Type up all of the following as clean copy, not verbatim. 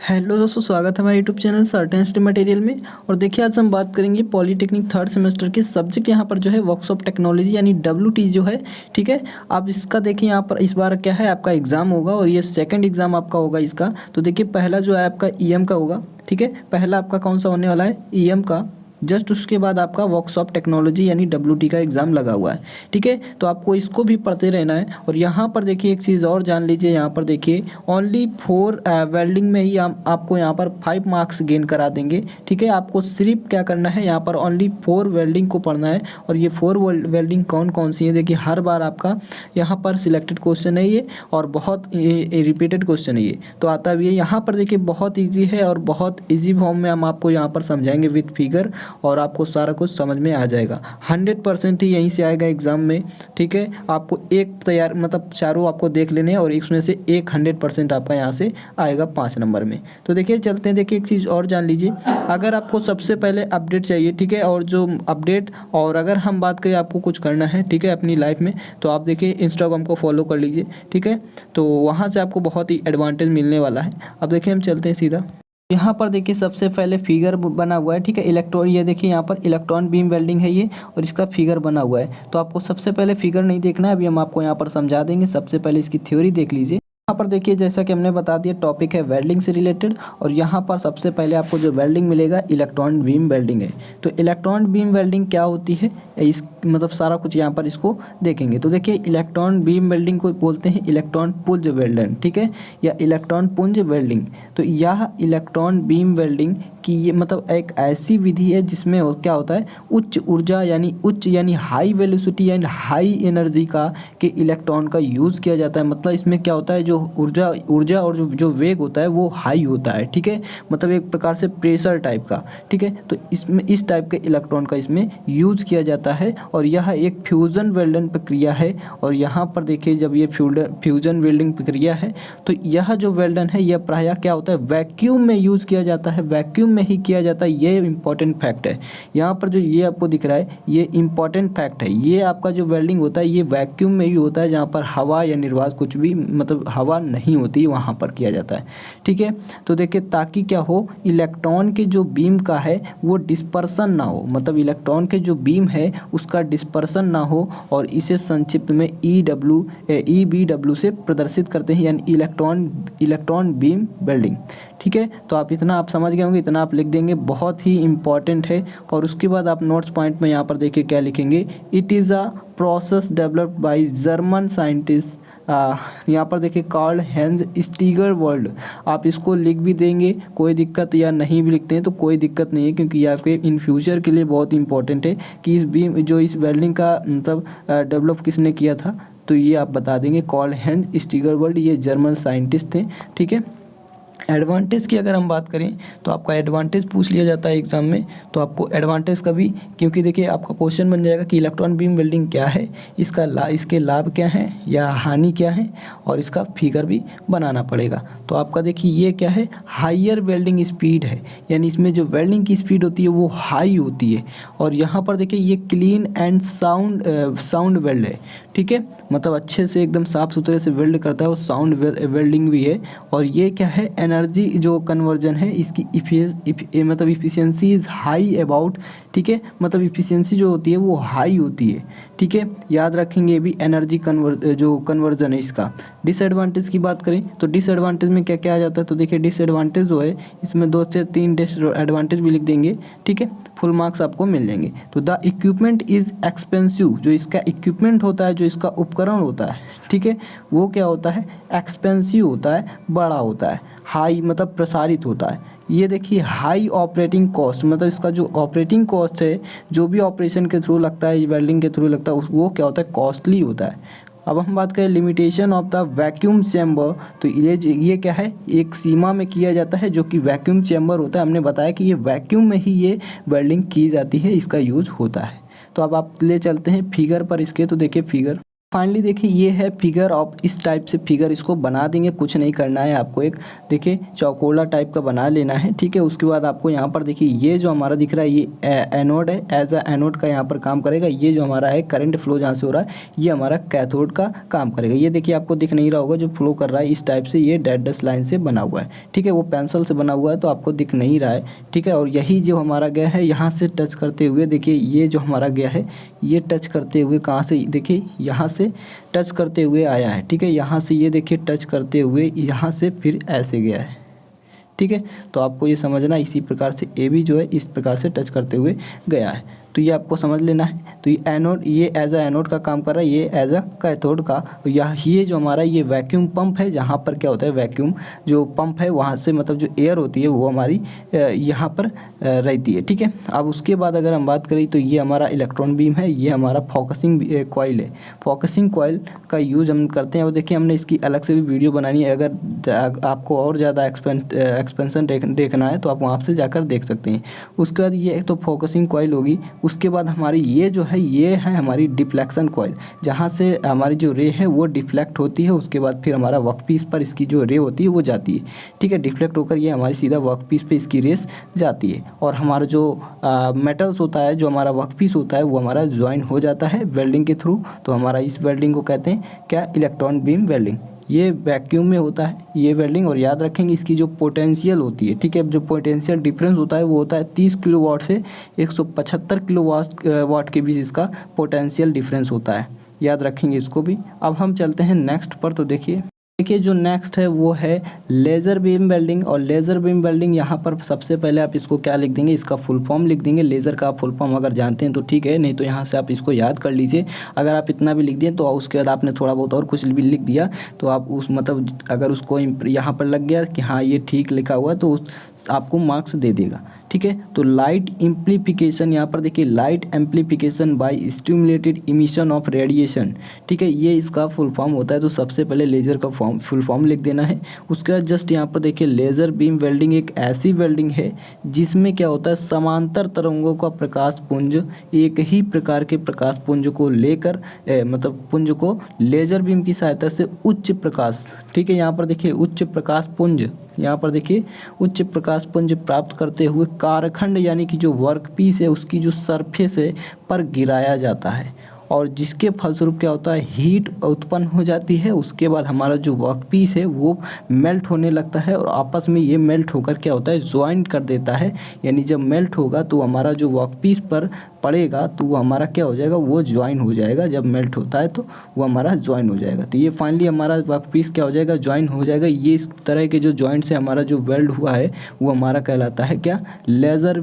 Hello दोस्तों, स्वागत है हमारे YouTube channel certain study material में। और देखिए आज हम बात करेंगे पॉलीटेक्निक थर्ड सेमेस्टर के सब्जेक्ट यहाँ पर जो है वर्कशॉप टेक्नोलॉजी यानी WT जो है। ठीक है, आप इसका देखिए यहाँ पर इस बार क्या है आपका एग्ज़ाम होगा और ये सेकंड एग्ज़ाम आपका होगा इसका। तो देखिए पहला जो है आपका EM का होगा। ठीक है, पहला आपका कौन सा होने वाला है, EM का। जस्ट उसके बाद आपका वर्कशॉप टेक्नोलॉजी यानी WT का एग्ज़ाम लगा हुआ है। ठीक है, तो आपको इसको भी पढ़ते रहना है। और यहाँ पर देखिए एक चीज़ और जान लीजिए, यहाँ पर देखिए ओनली 4 वेल्डिंग में ही आपको यहाँ पर 5 मार्क्स गेन करा देंगे। ठीक है, आपको सिर्फ क्या करना है, यहाँ पर ओनली 4 वेल्डिंग को पढ़ना है। और ये 4 वेल्डिंग कौन कौन सी है, देखिए हर बार आपका यहाँ पर सिलेक्टेड क्वेश्चन है ये, और बहुत रिपीटेड क्वेश्चन है ये, तो आता भी है। यहाँ पर देखिए बहुत ईजी है और बहुत ईजी फॉर्म में हम आपको यहाँ पर समझाएंगे विथ फिगर, और आपको सारा कुछ समझ में आ जाएगा। 100% ही यहीं से आएगा एग्जाम में। ठीक है, आपको एक तैयार मतलब चारों आपको देख लेने हैं और इसमें से एक 100% आपका यहाँ से आएगा 5 नंबर में। तो देखिए चलते हैं, देखिए एक चीज़ और जान लीजिए, अगर आपको सबसे पहले अपडेट चाहिए, ठीक है, और जो अपडेट, और अगर हम बात करें आपको कुछ करना है, ठीक है, अपनी लाइफ में, तो आप देखिए इंस्टाग्राम को फॉलो कर लीजिए। ठीक है, तो वहाँ से आपको बहुत ही एडवांटेज मिलने वाला है। अब देखिए हम चलते हैं सीधा, यहाँ पर देखिए सबसे पहले फिगर बना हुआ है। ठीक है, इलेक्ट्रॉन, ये देखिए यहाँ पर इलेक्ट्रॉन बीम वेल्डिंग है ये, और इसका फिगर बना हुआ है। तो आपको सबसे पहले फिगर नहीं देखना है, अभी हम आपको यहाँ पर समझा देंगे। सबसे पहले इसकी थ्योरी देख लीजिए। यहाँ पर देखिए जैसा कि हमने बता दिया टॉपिक है वेल्डिंग से रिलेटेड, और यहाँ पर सबसे पहले आपको जो वेल्डिंग मिलेगा इलेक्ट्रॉन बीम वेल्डिंग है। तो इलेक्ट्रॉन बीम वेल्डिंग क्या होती है, इस मतलब सारा कुछ यहाँ पर इसको देखेंगे। तो देखिए इलेक्ट्रॉन बीम वेल्डिंग को बोलते हैं इलेक्ट्रॉन पुंज वेल्डिंग। ठीक है, या इलेक्ट्रॉन पुंज वेल्डिंग। तो यह इलेक्ट्रॉन बीम वेल्डिंग की ये मतलब एक ऐसी विधि है जिसमें क्या होता है, उच्च ऊर्जा यानी high velocity and high energy का के इलेक्ट्रॉन का यूज़ किया जाता है। मतलब इसमें क्या होता है, जो ऊर्जा और जो वेग होता है वो हाई होता है। ठीक है, मतलब एक प्रकार से प्रेशर टाइप का। ठीक है, तो इसमें इस टाइप के इलेक्ट्रॉन का इसमें यूज़ किया जाता है, और यह एक फ्यूज़न वेल्डिंग प्रक्रिया है। और यहाँ पर देखिए जब ये फ्यूज़न वेल्डिंग प्रक्रिया है, तो यह जो वेल्डन है यह प्रायः क्या होता है, वैक्यूम में यूज़ किया जाता है, वैक्यूम में ही किया जाता है। ये इंपॉर्टेंट फैक्ट है। यहाँ पर जो ये आपको दिख रहा है ये इंपॉर्टेंट फैक्ट है। ये आपका जो वेल्डिंग होता है ये वैक्यूम में ही होता है, जहाँ पर हवा या निर्वात कुछ भी मतलब हवा नहीं होती, वहाँ पर किया जाता है। ठीक है, तो देखिए ताकि क्या हो, इलेक्ट्रॉन के जो बीम का है वो डिस्पर्सन ना हो, मतलब इलेक्ट्रॉन के जो बीम है उसका डिस्पर्सन ना हो, और इसे संक्षिप्त में EBW से प्रदर्शित करते हैं, यानी इलेक्ट्रॉन बीम वेल्डिंग। ठीक है, तो आप इतना आप समझ गए होंगे, इतना आप लिख देंगे, बहुत ही इंपॉर्टेंट है। और उसके बाद आप नोट्स पॉइंट में यहाँ पर देखिए क्या लिखेंगे, it is a process developed by German scientist, यहाँ पर देखिए कार्ल हेंज स्टीगरवर्ल्ड। आप इसको लिख भी देंगे, कोई दिक्कत, या नहीं भी लिखते हैं तो कोई दिक्कत नहीं है, क्योंकि ये आपके इन फ्यूचर के लिए बहुत इंपॉर्टेंट है कि इस वेल्डिंग का मतलब डेवलप किसने किया था। तो ये आप बता देंगे, कार्ल हेंज स्टीगरवर्ल्ड, ये जर्मन साइंटिस्ट थे। ठीक है, एडवांटेज की अगर हम बात करें तो आपका एडवांटेज पूछ लिया जाता है एग्जाम में, तो आपको एडवांटेज का भी, क्योंकि देखिए आपका क्वेश्चन बन जाएगा कि इलेक्ट्रॉन बीम वेल्डिंग क्या है, इसके लाभ क्या हैं या हानि क्या है, और इसका फिगर भी बनाना पड़ेगा। तो आपका देखिए ये क्या है, हाइयर वेल्डिंग स्पीड है, यानी इसमें जो वेल्डिंग की स्पीड होती है वो हाई होती है। और यहाँ पर देखिए ये क्लीन एंड साउंड वेल्ड है। ठीक है, मतलब अच्छे से एकदम साफ़ सुथरे से वेल्ड करता है, वो साउंड वेल्डिंग भी है। और ये क्या है, एनर्जी जो कन्वर्जन है इसकी मतलब इफ़िशियंसी इज़ हाई अबाउट। ठीक है, मतलब इफ़िशियंसी जो होती है वो हाई होती है। ठीक है, याद रखेंगे भी एनर्जी जो कन्वर्जन है इसका। डिसएडवांटेज की बात करें तो डिसएडवांटेज में क्या क्या आ जाता है, तो देखिए डिसएडवांटेज जो है इसमें 2 से 3 डिसएडवांटेज भी लिख देंगे। ठीक है, फुल मार्क्स आपको मिल जाएंगे। तो द इक्विपमेंट इज़ एक्सपेंसिव, जो इसका इक्विपमेंट होता है, जो इसका उपकरण होता है, ठीक है, वो क्या होता है, एक्सपेंसिव होता है, बड़ा होता है, हाई मतलब प्रसारित होता है। ये देखिए हाई ऑपरेटिंग कॉस्ट, मतलब इसका जो ऑपरेटिंग कॉस्ट है, जो भी ऑपरेशन के थ्रू लगता है, वेल्डिंग के थ्रू लगता है, वो क्या होता है, कॉस्टली होता है। अब हम बात करें limitation of the vacuum chamber, तो ये क्या है, एक सीमा में किया जाता है जो कि वैक्यूम चैम्बर होता है। हमने बताया कि ये वैक्यूम में ही ये वेल्डिंग की जाती है, इसका यूज होता है। तो अब आप ले चलते हैं फिगर पर इसके, तो देखिए फिगर फाइनली देखिए ये है फिगर ऑफ इस टाइप से फिगर इसको बना देंगे, कुछ नहीं करना है आपको। एक देखिए चौकोला टाइप का बना लेना है, ठीक है। उसके बाद आपको यहाँ पर देखिए ये जो हमारा दिख रहा है ये एनोड है, एज अ एनोड का यहाँ पर काम करेगा। ये जो हमारा है करंट फ्लो जहाँ से हो रहा है ये हमारा कैथोड का काम करेगा। ये देखिए आपको दिख नहीं रहा होगा जो फ्लो कर रहा है इस टाइप से, ये डैश लाइन से बना हुआ है, ठीक है। वो पेंसिल से बना हुआ है तो आपको दिख नहीं रहा है, ठीक है। और यही जो हमारा गया है यहाँ से टच करते हुए देखिए ये जो हमारा गया है ये टच करते हुए कहाँ से, देखिए यहाँ से टच करते हुए आया है, ठीक है। यहाँ से ये देखिए टच करते हुए यहाँ से फिर ऐसे गया है, ठीक है। तो आपको ये समझना इसी प्रकार से ए भी जो है इस प्रकार से टच करते हुए गया है, तो ये आपको समझ लेना है। तो ये एनोड, ये एज अ एनोड का काम कर रहा है, ये एज अ कैथोड का। ये जो हमारा ये वैक्यूम पंप है जहाँ पर क्या होता है वैक्यूम जो पंप है वहाँ से मतलब जो एयर होती है वो हमारी यहाँ पर रहती है, ठीक है। अब उसके बाद अगर हम बात करें तो ये हमारा इलेक्ट्रॉन बीम है, ये हमारा फोकसिंग कॉइल है। फोकसिंग कॉइल का यूज हम करते हैं और देखिए हमने इसकी अलग से भी वीडियो बनानी है। अगर आपको और ज़्यादा एक्सपेंशन देखना है तो आप वहाँ से जाकर देख सकते हैं। उसके बाद ये तो फोकसिंग कॉइल होगी। उसके बाद हमारी ये जो है ये है हमारी डिफ्लेक्शन कॉइल, जहाँ से हमारी जो रे है वो डिफ्लेक्ट होती है। उसके बाद फिर हमारा वर्कपीस पर इसकी जो रे होती है वो जाती है, ठीक है। डिफ्लेक्ट होकर ये हमारी सीधा वर्कपीस पे इसकी रेस जाती है। और हमारा जो मेटल्स होता है, जो हमारा वर्कपीस होता है वो हमारा ज्वाइन हो जाता है वेल्डिंग के थ्रू। तो हमारा इस वेल्डिंग को कहते हैं क्या, इलेक्ट्रॉन बीम वेल्डिंग। ये वैक्यूम में होता है ये वेल्डिंग। और याद रखेंगे इसकी जो पोटेंशियल होती है, ठीक है, जो पोटेंशियल डिफरेंस होता है वो होता है 30 किलोवाट से 175 किलोवाट के बीच इसका पोटेंशियल डिफरेंस होता है। याद रखेंगे इसको भी। अब हम चलते हैं नेक्स्ट पर। तो देखिए जो नेक्स्ट है वो है लेज़र बीम वेल्डिंग। और लेज़र बीम वेल्डिंग यहाँ पर सबसे पहले आप इसको क्या लिख देंगे, इसका फुल फॉर्म लिख देंगे। लेज़र का फुल फॉर्म अगर जानते हैं तो ठीक है, नहीं तो यहाँ से आप इसको याद कर लीजिए। अगर आप इतना भी लिख दिए तो उसके बाद आपने थोड़ा बहुत और कुछ भी लिख दिया तो आप उस मतलब अगर उसको यहाँ पर लग गया कि हाँ ये ठीक लिखा हुआ तो आपको मार्क्स दे देगा, ठीक है। तो लाइट एम्प्लीफिकेशन, यहाँ पर देखिए light amplification by stimulated emission of radiation, ठीक है, ये इसका फुल फॉर्म होता है। तो सबसे पहले लेज़र का फुल फॉर्म लिख देना है। उसके बाद जस्ट यहाँ पर देखिए लेज़र बीम वेल्डिंग एक ऐसी वेल्डिंग है जिसमें क्या होता है समांतर तरंगों का प्रकाश पुंज एक ही प्रकार के प्रकाश पुंज को लेकर मतलब पुंज को लेज़र बीम की सहायता से उच्च प्रकाश, ठीक है, यहाँ पर देखिए उच्च प्रकाश पुंज, यहाँ पर देखिए उच्च प्रकाश पुंज प्राप्त करते हुए कारखंड यानी कि जो वर्कपीस है उसकी जो सरफेस है पर गिराया जाता है। और जिसके फलस्वरूप क्या होता है हीट उत्पन्न हो जाती है। उसके बाद हमारा जो वर्कपीस है वो मेल्ट होने लगता है और आपस में ये मेल्ट होकर क्या होता है ज्वाइन कर देता है। यानी जब मेल्ट होगा तो हमारा जो वर्कपीस पर पड़ेगा तो वो हमारा क्या हो जाएगा, वो ज्वाइन हो जाएगा। जब मेल्ट होता है तो वो हमारा ज्वाइन हो जाएगा। तो ये फाइनली हमारा वर्कपीस क्या हो जाएगा, ज्वाइन हो जाएगा। ये इस तरह के जो जॉइंट से हमारा जो वेल्ड हुआ है वो हमारा कहलाता है क्या, लेज़र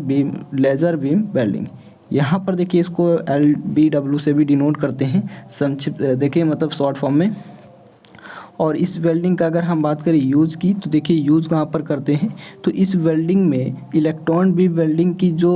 बीम वेल्डिंग। यहाँ पर देखिए इसको LBW से भी डिनोट करते हैं संक्षिप्त, देखिए मतलब शॉर्ट फॉर्म में। और इस वेल्डिंग का अगर हम बात करें यूज़ की तो देखिए यूज़ कहाँ पर करते हैं, तो इस वेल्डिंग में इलेक्ट्रॉन बीम वेल्डिंग की जो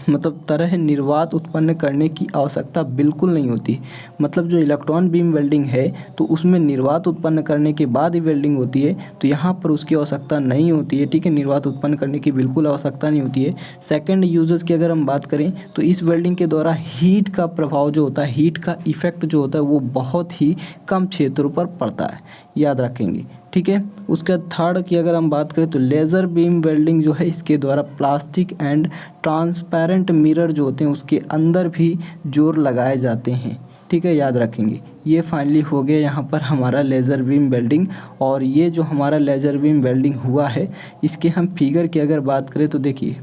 मतलब तरह निर्वात उत्पन्न करने की आवश्यकता बिल्कुल नहीं होती। मतलब जो इलेक्ट्रॉन बीम वेल्डिंग है तो उसमें निर्वात उत्पन्न करने के बाद ही वेल्डिंग होती है, तो यहाँ पर उसकी आवश्यकता नहीं होती है, ठीक है। निर्वात उत्पन्न करने की बिल्कुल आवश्यकता नहीं होती है। सेकेंड यूजेस की अगर हम बात करें तो इस वेल्डिंग के द्वारा हीट का प्रभाव जो होता है, हीट का इफेक्ट जो होता है वो बहुत ही कम क्षेत्रों पर पड़ता है, याद रखेंगे, ठीक है। उसके थर्ड की अगर हम बात करें तो लेज़र बीम वेल्डिंग जो है इसके द्वारा प्लास्टिक एंड ट्रांसपेरेंट मिरर जो होते हैं उसके अंदर भी जोर लगाए जाते हैं, ठीक है, याद रखेंगे। ये फाइनली हो गया यहाँ पर हमारा लेज़र बीम वेल्डिंग। और ये जो हमारा लेज़र बीम वेल्डिंग हुआ है इसके हम फिगर की अगर बात करें तो देखिए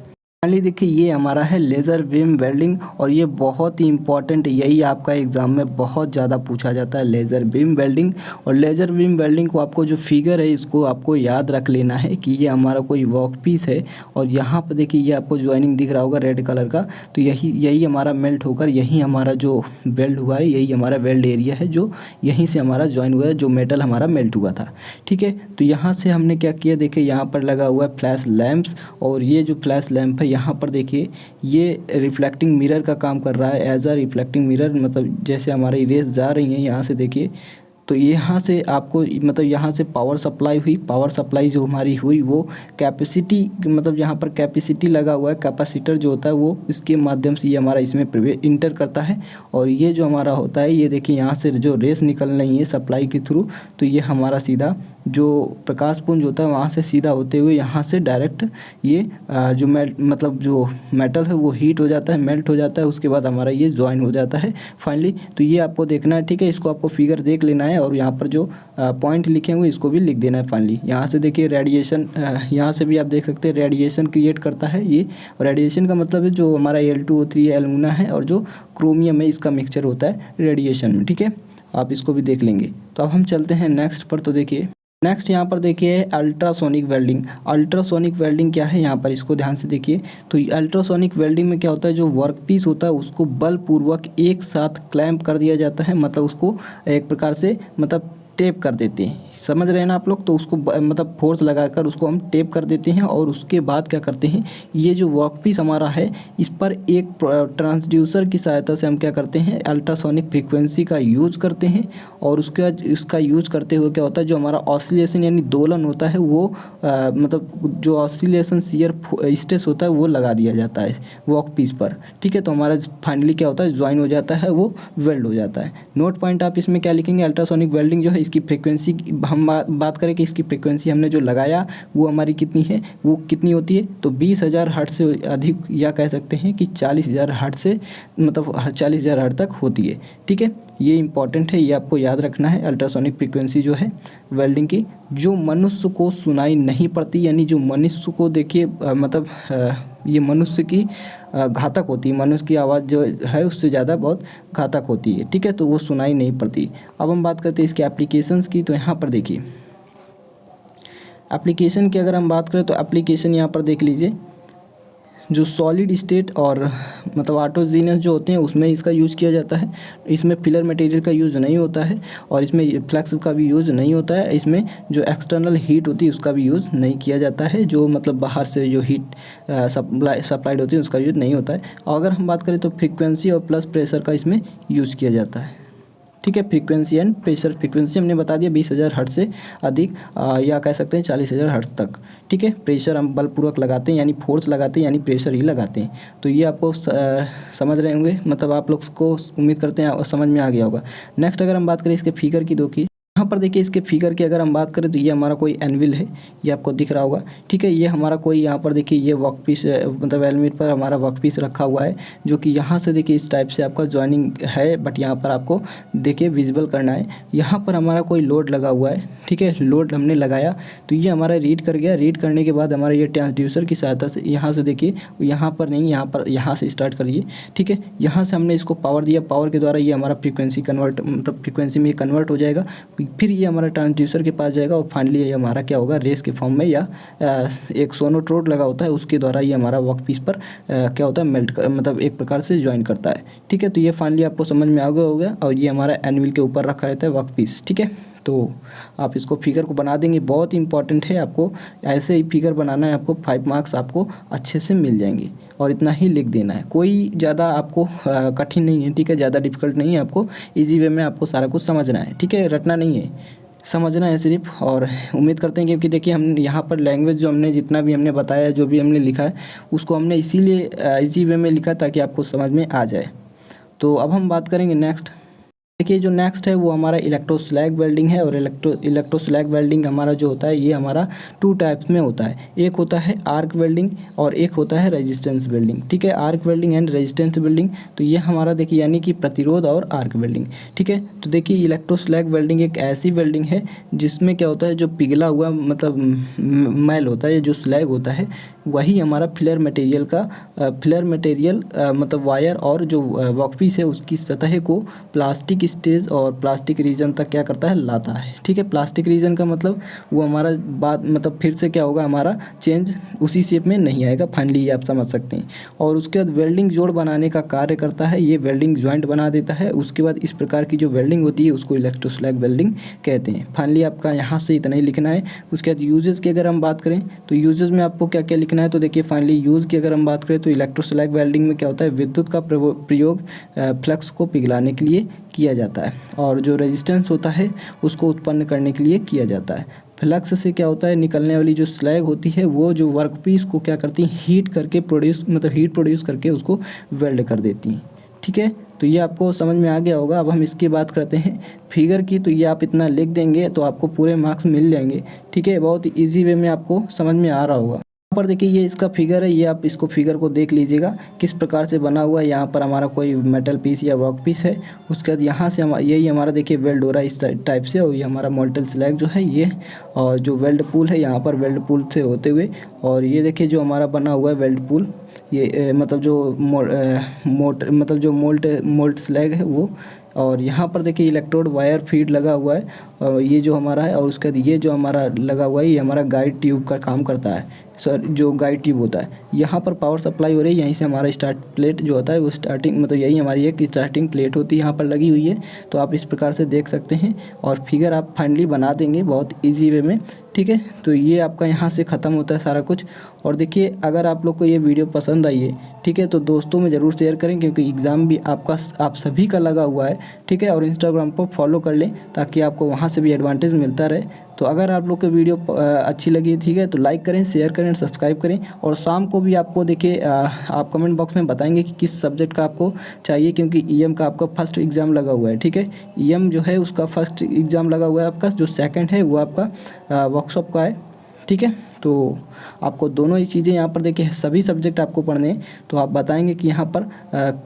फाइनली देखिए ये हमारा है लेज़र बीम वेल्डिंग। और ये बहुत ही इंपॉर्टेंट, यही आपका एग्ज़ाम में बहुत ज़्यादा पूछा जाता है, लेज़र बीम वेल्डिंग। और लेज़र बीम वेल्डिंग को आपको जो फिगर है इसको आपको याद रख लेना है कि ये हमारा कोई वर्क पीस है और यहाँ पर देखिए ये आपको ज्वाइनिंग दिख रहा होगा रेड कलर का, तो यही हमारा मेल्ट होकर यही हमारा जो वेल्ड हुआ है यही हमारा वेल्ड एरिया है जो यहीं से हमारा ज्वाइन हुआ है, जो मेटल हमारा मेल्ट हुआ था, ठीक है। तो यहाँ से हमने क्या किया, देखिए यहाँ पर लगा हुआ है फ्लैश लैम्प्स। और ये जो फ्लैश लैम्प है यहाँ पर देखिए ये रिफ्लेक्टिंग मिरर का काम कर रहा है, एज अ रिफ्लेक्टिंग मिरर। मतलब जैसे हमारी रेस जा रही हैं यहाँ से देखिए तो यहाँ से आपको मतलब यहाँ से पावर सप्लाई हुई, पावर सप्लाई जो हमारी हुई वो कैपेसिटी मतलब यहाँ पर कैपेसिटी लगा हुआ है, कैपेसिटर जो होता है वो इसके माध्यम से ये हमारा इसमें इंटर करता है। और ये जो हमारा होता है, ये देखिए यहाँ से जो रेस निकल रही है सप्लाई के थ्रू, तो ये हमारा सीधा जो प्रकाश पुंज होता है वहाँ से सीधा होते हुए यहाँ से डायरेक्ट ये जो मतलब जो मेटल है वो हीट हो जाता है, मेल्ट हो जाता है, उसके बाद हमारा ये ज्वाइन हो जाता है फाइनली। तो ये आपको देखना है, ठीक है, इसको आपको फिगर देख लेना है और यहाँ पर जो पॉइंट लिखे हुए इसको भी लिख देना है फाइनली। यहाँ से देखिए रेडिएशन, यहाँ से भी आप देख सकते हैं रेडिएशन क्रिएट करता है ये। रेडिएशन का मतलब है जो हमारा Al2O3 एल्यूमिना है और जो क्रोमियम है इसका मिक्सचर होता है रेडिएशन में, ठीक है, आप इसको भी देख लेंगे। तो अब हम चलते हैं नेक्स्ट पर। तो देखिए नेक्स्ट यहाँ पर देखिए अल्ट्रासोनिक वेल्डिंग। अल्ट्रासोनिक वेल्डिंग क्या है यहाँ पर, इसको ध्यान से देखिए। तो अल्ट्रासोनिक वेल्डिंग में क्या होता है, जो वर्क पीस होता है उसको बलपूर्वक एक साथ क्लैंप कर दिया जाता है, मतलब उसको एक प्रकार से मतलब टेप कर देते हैं, समझ रहे हैं ना आप लोग। तो उसको मतलब फोर्स लगाकर उसको हम टेप कर देते हैं और उसके बाद क्या करते हैं, ये जो वर्कपीस हमारा है इस पर एक ट्रांसड्यूसर की सहायता से हम क्या करते हैं, अल्ट्रासोनिक फ्रीक्वेंसी का यूज करते हैं। और उसके बाद इसका यूज करते हुए क्या होता है, जो हमारा ऑसिलेशन यानी दोलन होता है वो मतलब जो ऑसिलेशन शियर स्ट्रेस होता है वो लगा दिया जाता है वर्कपीस पर, ठीक है। तो हमारा फाइनली क्या होता है, ज्वाइन हो जाता है, वो वेल्ड हो जाता है। नोट पॉइंट आप इसमें क्या लिखेंगे, अल्ट्रासोनिक वेल्डिंग जो है इसकी फ्रीक्वेंसी, हम बात करें कि इसकी फ्रीक्वेंसी हमने जो लगाया वो हमारी कितनी है, वो कितनी होती है, तो 20,000 हर्ट्ज से अधिक, या कह सकते हैं कि 40,000 हर्ट्ज से मतलब 40,000 हर्ट्ज तक होती है, ठीक है। ये इंपॉर्टेंट है, ये आपको याद रखना है। अल्ट्रासोनिक फ्रीक्वेंसी जो है वेल्डिंग की, जो मनुष्य को सुनाई नहीं पड़ती, यानी जो मनुष्य को देखिए मतलब ये मनुष्य की घातक होती है, मनुष्य की आवाज़ जो है उससे ज़्यादा बहुत घातक होती है, ठीक है, तो वो सुनाई नहीं पड़ती। अब हम बात करते हैं इसके एप्लीकेशंस की। तो यहाँ पर देखिए एप्लीकेशन की अगर हम बात करें तो एप्लीकेशन यहाँ पर देख लीजिए, जो सॉलिड स्टेट और मतलब ऑटोजीनियस जो होते हैं उसमें इसका यूज़ किया जाता है। इसमें फिलर मटेरियल का यूज़ नहीं होता है और इसमें फ्लक्स का भी यूज़ नहीं होता है। इसमें जो एक्सटर्नल हीट होती है उसका भी यूज़ नहीं किया जाता है, जो मतलब बाहर से जो हीट सप्लाइड होती है उसका यूज़ नहीं होता है। और अगर हम बात करें तो फ्रीक्वेंसी और प्लस प्रेशर का इसमें यूज़ किया जाता है, ठीक है। फ्रीक्वेंसी एंड प्रेशर, फ्रीक्वेंसी हमने बता दिया 20,000 हर्ट्ज से अधिक या कह सकते हैं 40,000 हर्ट्ज तक, ठीक है। प्रेशर हम बलपूर्वक लगाते हैं यानी फोर्स लगाते हैं, यानी प्रेशर ही लगाते हैं। तो ये आपको समझ रहे होंगे, मतलब आप लोग को उम्मीद करते हैं और समझ में आ गया होगा। नेक्स्ट अगर हम बात करें इसके फिगर की, दो की यहाँ पर देखिए इसके फिगर की अगर हम बात करें तो ये हमारा कोई एनविल है, ये आपको दिख रहा होगा, ठीक है। ये हमारा कोई यहाँ पर देखिए ये वर्क पीस मतलब एलमिट पर हमारा वर्क पीस रखा हुआ है, जो कि यहाँ से देखिए इस टाइप से आपका ज्वाइनिंग है, बट यहाँ पर आपको देखिए विजिबल करना है। यहाँ पर हमारा कोई लोड लगा हुआ है, ठीक है, लोड हमने लगाया तो ये हमारा रीड कर गया। रीड करने के बाद हमारा ये ट्रांसड्यूसर की सहायता से यहाँ से देखिए, यहाँ पर नहीं, यहाँ पर, यहाँ से स्टार्ट करिए, ठीक है। यहाँ से हमने इसको पावर दिया, पावर के द्वारा ये हमारा फ्रीक्वेंसी कन्वर्ट मतलब फ्रीक्वेंसी में कन्वर्ट हो जाएगा। फिर ये हमारा ट्रांसड्यूसर के पास जाएगा और फाइनली ये हमारा क्या होगा, रेस के फॉर्म में या एक सोनोट्रोड लगा होता है उसके द्वारा ये हमारा वर्क पीस पर क्या होता है, मेल्ट कर मतलब एक प्रकार से ज्वाइन करता है, ठीक है। तो ये फाइनली आपको समझ में आ गया होगा। और ये हमारा एनविल के ऊपर रखा रहता है वर्क पीस, ठीक है। तो आप इसको फिगर को बना देंगे, बहुत इंपॉर्टेंट है, आपको ऐसे ही फिगर बनाना है, आपको 5 मार्क्स आपको अच्छे से मिल जाएंगे। और इतना ही लिख देना है, कोई ज़्यादा आपको कठिन नहीं है, ठीक है, ज़्यादा डिफिकल्ट नहीं है, आपको इजी वे में आपको सारा कुछ समझना है, ठीक है, रटना नहीं है, समझना है सिर्फ। और उम्मीद करते हैं क्योंकि देखिए हम यहाँ पर लैंग्वेज जो हमने जितना भी हमने बताया, जो भी हमने लिखा है उसको हमने इसीलिए इजी वे में लिखा ताकि आपको समझ में आ जाए। तो अब हम बात करेंगे नेक्स्ट। देखिए जो नेक्स्ट है वो हमारा इलेक्ट्रोस्लैग वेल्डिंग है। और इलेक्ट्रोस्लैग वेल्डिंग हमारा जो होता है ये हमारा 2 टाइप्स में होता है, एक होता है आर्क वेल्डिंग और एक होता है रेजिस्टेंस वेल्डिंग, ठीक है। Arc welding and resistance welding, तो ये हमारा देखिए यानी कि प्रतिरोध और आर्क वेल्डिंग, ठीक है। तो देखिए इलेक्ट्रोस्लैग वेल्डिंग एक ऐसी वेल्डिंग है जिसमें क्या होता है, जो पिघला हुआ मतलब मैल होता है, जो स्लैग होता है वही हमारा फिलर मटेरियल मतलब वायर और जो वर्कपीस है उसकी सतह को प्लास्टिक स्टेज और प्लास्टिक रीजन तक क्या करता है, लाता है, ठीक है। प्लास्टिक रीजन का मतलब वो हमारा बाद मतलब फिर से क्या होगा, हमारा चेंज उसी शेप में नहीं आएगा, फाइनली ये आप समझ सकते हैं। और उसके बाद वेल्डिंग जोड़ बनाने का कार्य करता है, ये वेल्डिंग जॉइंट बना देता है। उसके बाद इस प्रकार की जो वेल्डिंग होती है उसको इलेक्ट्रोस्लैग वेल्डिंग कहते हैं। फाइनली आपका यहाँ से इतना ही लिखना है। उसके बाद यूजेस की अगर हम बात करें तो यूजेस में आपको क्या क्या लिखना है, तो देखिए फाइनली यूज़ की अगर हम बात करें तो इलेक्ट्रोस्लैग वेल्डिंग में क्या होता है, विद्युत का प्रयोग फ्लक्स को पिघलाने के लिए किया जाता है, और जो रेजिस्टेंस होता है उसको उत्पन्न करने के लिए किया जाता है। फ्लक्स से क्या होता है, निकलने वाली जो स्लैग होती है वो जो वर्कपीस को क्या करती है, हीट करके प्रोड्यूस मतलब हीट प्रोड्यूस करके उसको वेल्ड कर देती हैं। ठीक है, तो ये आपको समझ में आ गया होगा। अब हम इसकी बात करते हैं फिगर की, तो ये आप इतना लिख देंगे तो आपको पूरे मार्क्स मिल जाएंगे। ठीक है, बहुत ही ईजी वे में आपको समझ में आ रहा होगा। यहाँ पर देखिए ये इसका फिगर है, ये आप इसको फिगर को देख लीजिएगा किस प्रकार से बना हुआ है। यहाँ पर हमारा कोई मेटल पीस या वर्क पीस है, उसके बाद यहाँ से यही हमारा देखिए वेल्ड हो रहा है इस टाइप से, और ये हमारा मोल्टल स्लैग जो है ये, और जो वेल्ड पूल है यहाँ पर वेल्ड पूल से होते हुए, और ये देखिए जो हमारा बना हुआ है वेल्ड पूल, ये मतलब जो मोल्ट स्लैग है वो, और यहाँ पर देखिए इलेक्ट्रोड वायर फीड लगा हुआ है, और ये जो हमारा है, और उसके बाद ये जो हमारा लगा हुआ है ये हमारा गाइड ट्यूब का काम करता है सर, जो गाइड ट्यूब होता है। यहाँ पर पावर सप्लाई हो रही है, यहीं से हमारा स्टार्ट प्लेट जो होता है वो स्टार्टिंग मतलब यही हमारी एक स्टार्टिंग प्लेट होती है यहाँ पर लगी हुई है। तो आप इस प्रकार से देख सकते हैं, और फिगर आप फाइनली बना देंगे बहुत ईजी वे में। ठीक है, तो ये आपका यहाँ से ख़त्म होता है सारा कुछ। और देखिए अगर आप लोग को ये वीडियो पसंद आई है, ठीक है, तो दोस्तों में ज़रूर शेयर करें, क्योंकि एग्ज़ाम भी आप सभी का लगा हुआ है। ठीक है, और इंस्टाग्राम पर फॉलो कर लें ताकि आपको वहाँ से भी एडवांटेज मिलता रहे। तो अगर आप लोग को वीडियो अच्छी लगी, ठीक है, तो लाइक करें, शेयर करें, सब्सक्राइब करें। और शाम को भी आपको देखिए आप कमेंट बॉक्स में बताएंगे कि किस सब्जेक्ट का आपको चाहिए, क्योंकि ईएम का आपका फर्स्ट एग्ज़ाम लगा हुआ है। ठीक है, ईएम जो है उसका फर्स्ट एग्ज़ाम लगा हुआ है आपका, जो सेकंड है वो आपका वर्कशॉप का है। ठीक है, तो आपको दोनों ही चीज़ें यहाँ पर देखिए सभी सब्जेक्ट आपको पढ़ने हैं, तो आप बताएंगे कि यहाँ पर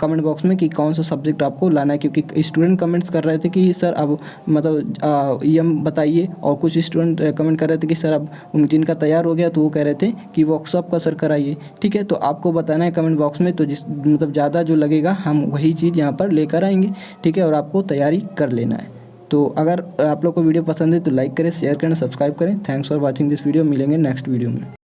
कमेंट बॉक्स में कि कौन सा सब्जेक्ट आपको लाना है, क्योंकि स्टूडेंट कमेंट्स कर रहे थे कि सर अब मतलब ईएम बताइए, और कुछ स्टूडेंट कमेंट कर रहे थे कि सर अब जिनका तैयार हो गया तो वो कह रहे थे कि वर्कशॉप का सर कराइए। ठीक है, तो आपको बताना है कमेंट बॉक्स में, तो जिस मतलब ज़्यादा जो लगेगा हम वही चीज़ यहाँ पर लेकर आएंगे। ठीक है, और आपको तैयारी कर लेना है। तो अगर आप लोग को वीडियो पसंद है तो लाइक करें, शेयर करें, सब्सक्राइब करें। Thanks for watching this video. मिलेंगे नेक्स्ट वीडियो में।